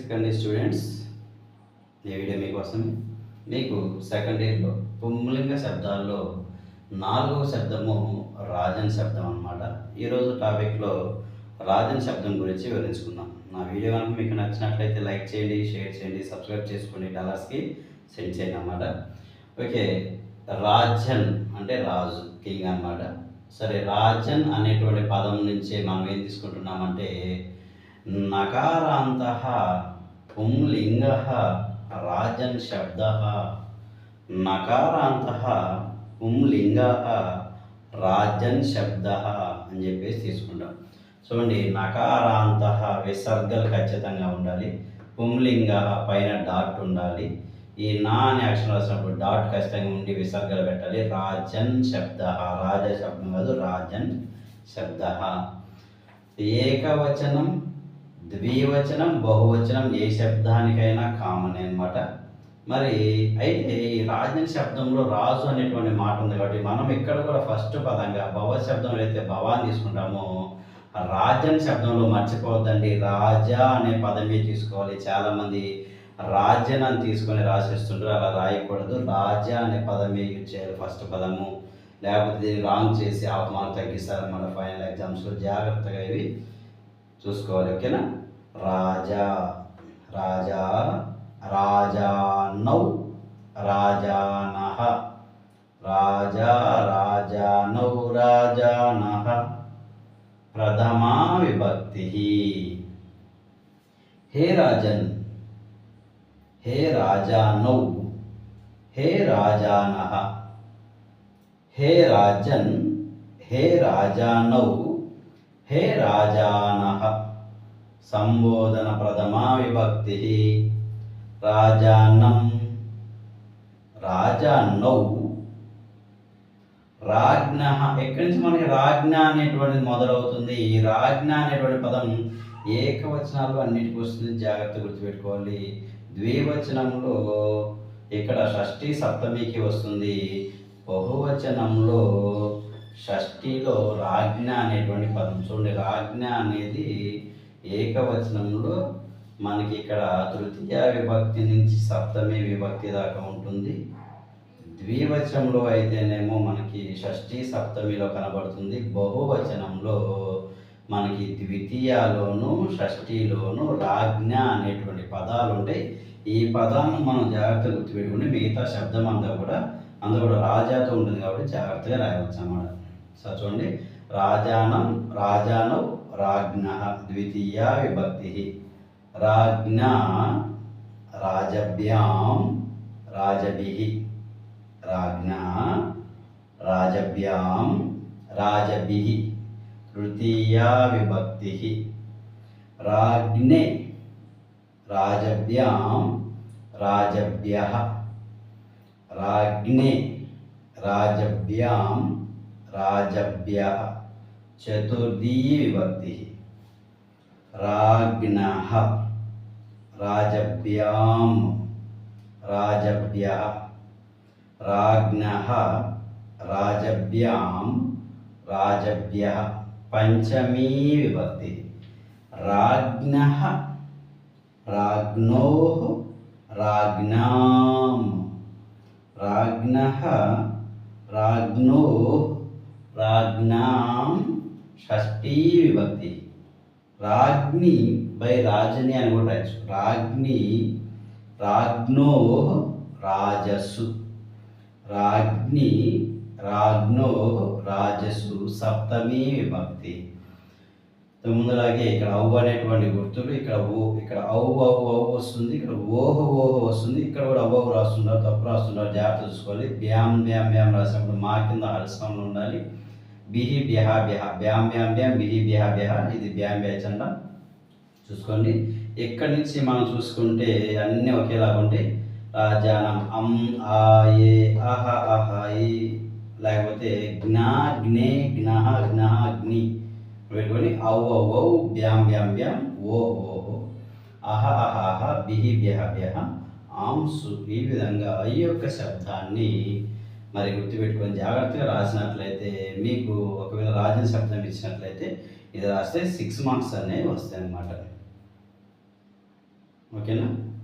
Second year students, ఈ video మీకోసమే. మీకు సెకండ్ ఇయర్లో పుంలింగ శబ్దాల్లో 4వ శబ్దము రాజన్ శబ్దం అన్నమాట. ఈరోజు టాపిక్లో రాజన్ శబ్దం గురించి వివరించుకుందాం. నా వీడియో కనుక మీకు నచ్చినట్లయితే లైక్ చేయండి, షేర్ చేయండి, సబ్స్క్రైబ్ చేసుకోండి, డాలర్స్కి సెండ్ చేయండి అన్నమాట. ఓకే, రాజన్ అంటే రాజు, కింగ్ అన్నమాట. సరే, రాజన్ అనేటువంటి పదం నుంచి మనం ఏం తీసుకుంటున్నామంటే నకారాంతః పుంలింగః రాజన్ శబ్దః. నకారాంతః పుంలింగః రాజన్ శబ్దః అని చెప్పేసి తీసుకుంటాం. చూడండి, నకారాంతః విసర్గలు ఖచ్చితంగా ఉండాలి. పుంలింగః పైన డాట్ ఉండాలి. ఈ నా అనే అక్షరం రాసినప్పుడు డాట్ ఖచ్చితంగా ఉండి విసర్గలు పెట్టాలి. రాజన్ శబ్దః, రాజ శబ్దం కాదు, రాజన్ శబ్దః. ఏకవచనం, ద్వివచనం, బహువచనం ఏ శబ్దానికైనా కామన్ అన్నమాట. మరి అయితే ఈ రాజన్ శబ్దంలో రాజు అనేటువంటి మాట ఉంది కాబట్టి మనం ఇక్కడ కూడా ఫస్ట్ పదంగా భవ శబ్దంలో అయితే భవాన్ని తీసుకుంటామో, రాజన్ శబ్దంలో మర్చిపోవద్దండి, రాజా అనే పదమే తీసుకోవాలి. చాలామంది రాజన్ అని తీసుకొని రాసిస్తుంటారు, అలా రాయకూడదు. రాజా అనే పదమే యూజ్ చేయాలి ఫస్ట్ పదము, లేకపోతే దీన్ని రాంగ్ చేసి హాఫ్ మార్క్ తగ్గిస్తారన్నమాట ఫైనల్ ఎగ్జామ్స్లో. జాగ్రత్తగా ఇవి చూసుకోవాలి, ఓకేనా. రాజా, రాజా, రాజానౌ, రాజానః, రాజా, రాజానౌ, రాజానః. ప్రథమా విభక్తి. హే రాజన్, హే రాజానౌ, హే రాజానః. హే రాజన్, హే రాజానౌ, హే రాజానః. సంబోధన ప్రథమా విభక్తి. రాజానం, రాజానౌ, రాజ్ఞః. ఎక్కడి నుంచి మనకి రాజ్ఞ అనేటువంటిది మొదలవుతుంది. ఈ రాజ్ఞ అనేటువంటి పదం ఏకవచనాలు అన్నిటికీ వస్తుంది, జాగ్రత్త గుర్తుపెట్టుకోవాలి. ద్వివచనంలో ఇక్కడ షష్ఠి సప్తమికి వస్తుంది. బహువచనంలో షష్ఠిలో రాజ్ఞ అనేటువంటి పదం. చూడండి, రాజ్ఞ అనేది ఏకవచనంలో మనకి ఇక్కడ తృతీయ విభక్తి నుంచి సప్తమి విభక్తి దాకా ఉంటుంది. ద్వివచనంలో అయితేనేమో మనకి షష్ఠి సప్తమిలో కనబడుతుంది. బహువచనంలో మనకి ద్వితీయలోను షష్ఠిలోను రాజ్ఞ అనేటువంటి పదాలు ఉంటాయి. ఈ పదాలను మనం జాగ్రత్తగా గుర్తుపెట్టుకుని మిగతా శబ్దం అంతా కూడా రాజాతో ఉంటుంది కాబట్టి జాగ్రత్తగా రాయవచ్చు అన్నమాట. సో చూడండి, రాజానం, రాజానౌ, రాజ్ఞః ద్వితీయ విభక్తి. రాజ్ఞ, రాజభ్యాం, రాజభిః. రాజ్ఞ, రాజభ్యాం, రాజభిః తృతీయ విభక్తి. రాజ్ఞే, రాజభ్యాం, రాజభ్యః. రాజ్ఞే, రాజభ్యాం, రాజభ్యః చతుర్థీ విభక్తి. రాజ్ఞః, రాజభ్యాం, రాజభ్యః. రాజ్ఞః, రాజభ్యాం, రాజభ్యః పంచమీ విభక్తి. రాజ్ఞః, రాజ్ఞోః, రాజ్ఞాం. రాజ్ఞః, రాజ్ఞోః, రాజ్ఞాం షష్ఠీ విభక్తి. రాజ్ఞి బై రాజని అని కూడా రాయచ్చు. రాజ్ఞి, రాజ్ఞోః, రాజసు. రాజ్ఞి, రాజ్ఞోః, రాజసు సప్తమీ విభక్తి. ముందులాగే ఇక్కడ ఔ అనేటువంటి గుర్తులు, ఇక్కడ ఓ, ఇక్కడ ఔ ఔ ఔ వస్తుంది, ఇక్కడ ఓహో ఓహో వస్తుంది, ఇక్కడ కూడా ఔ రాస్తున్నారు, తప్పు రాస్తున్నారు, జాగ్రత్త చూసుకోవాలి. బ్యాం బ్యాం బ్యాం రాసినప్పుడు మా కింద హల్సంలో ఉండాలి. బిహి బ్యహ బ్యహ, బ్యాం బ్యాం బ్యాం, బిహి బ్యహ బ్యహ, ఇది బ్యాం బ్యాచండ చూసుకోండి. ఇక్కడి నుంచి మనం చూసుకుంటే అన్నీ ఒకేలాగా ఉంటాయి. రాజానం, అం, ఆ, ఏ, అహ, అహ, ఈ, లేకపోతే జ్ఞా, జ్ఞే, జ్ఞః, జ్ఞః, జ్ఞి పెట్టుకొని ఔ ఔ ఔ, బ్యాం బ్యాం బ్యాం, ఓ ఓహో, అహ అహ అహ, బిహి బ్యహ బ్యహ, ఆంసు. ఈ విధంగా ఈ యొక్క శబ్దాన్ని మరి గుర్తుపెట్టుకొని జాగ్రత్తగా రాసినట్లయితే మీకు ఒకవేళ రాజన్ శబ్దం ఇచ్చినట్లయితే ఇది రాస్తే 6 మార్క్స్ అనేవి వస్తాయి అన్నమాట. ఓకేనా.